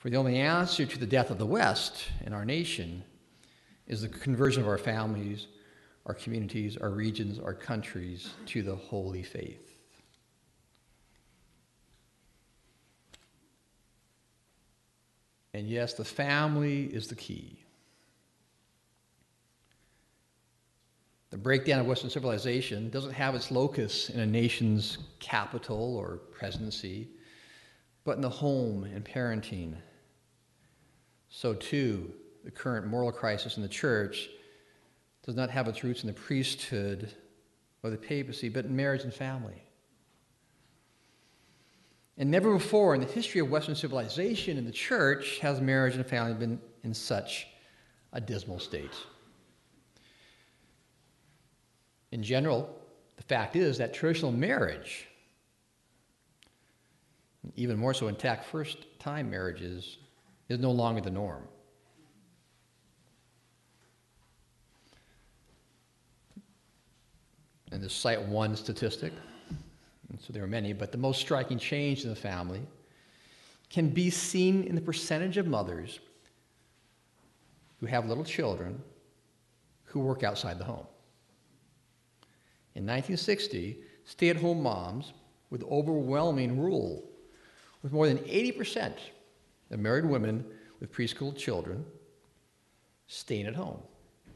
For the only answer to the death of the West and our nation is the conversion of our families, our communities, our regions, our countries to the holy faith. And yes, the family is the key. The breakdown of Western civilization doesn't have its locus in a nation's capital or presidency, but in the home and parenting. So too, the current moral crisis in the church does not have its roots in the priesthood or the papacy, but in marriage and family. And never before in the history of Western civilization and the church has marriage and family been in such a dismal state. In general, the fact is that traditional marriage, even more so intact first-time marriages, is no longer the norm. And to cite one statistic, and so there are many, but the most striking change in the family can be seen in the percentage of mothers who have little children who work outside the home. In 1960, stay-at-home moms with overwhelming rule, with more than 80% of married women with preschool children staying at home,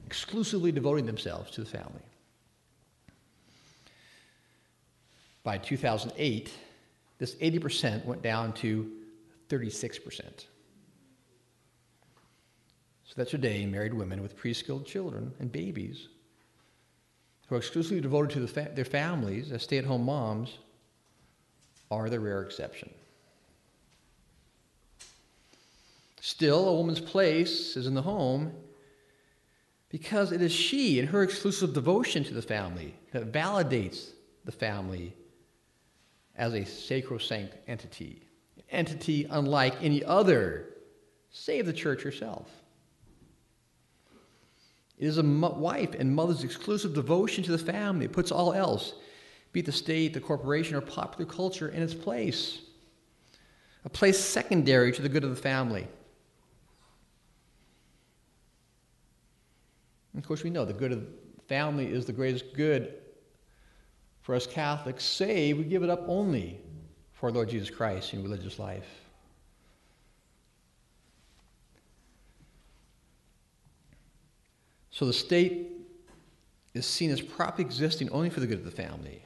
exclusively devoting themselves to the family. By 2008, this 80% went down to 36%. So that today, married women with preschool children and babies who are exclusively devoted to their families as stay-at-home moms are the rare exception. Still, a woman's place is in the home because it is she and her exclusive devotion to the family that validates the family as a sacrosanct entity, an entity unlike any other, save the church herself. It is a wife and mother's exclusive devotion to the family that puts all else, be it the state, the corporation, or popular culture, in its place, a place secondary to the good of the family. And of course, we know the good of the family is the greatest good for us Catholics, save we give it up only for our Lord Jesus Christ in religious life. So the state is seen as properly existing only for the good of the family,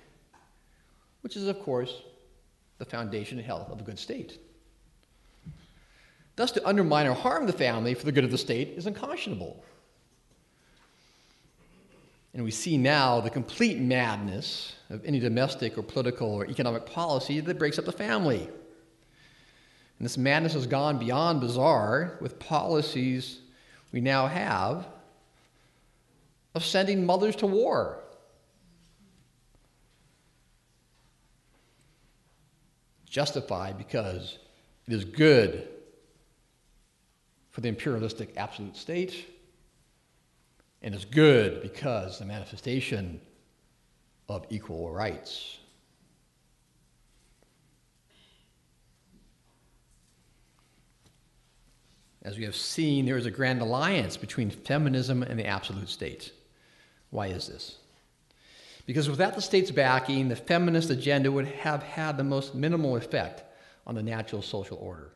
which is, of course, the foundation and health of a good state. Thus, to undermine or harm the family for the good of the state is unconscionable. And we see now the complete madness of any domestic or political or economic policy that breaks up the family. And this madness has gone beyond bizarre with policies we now have of sending mothers to war. Justified because it is good for the imperialistic absolute state, and is good because the manifestation of equal rights. As we have seen, there is a grand alliance between feminism and the absolute state. Why is this? Because without the state's backing, the feminist agenda would have had the most minimal effect on the natural social order.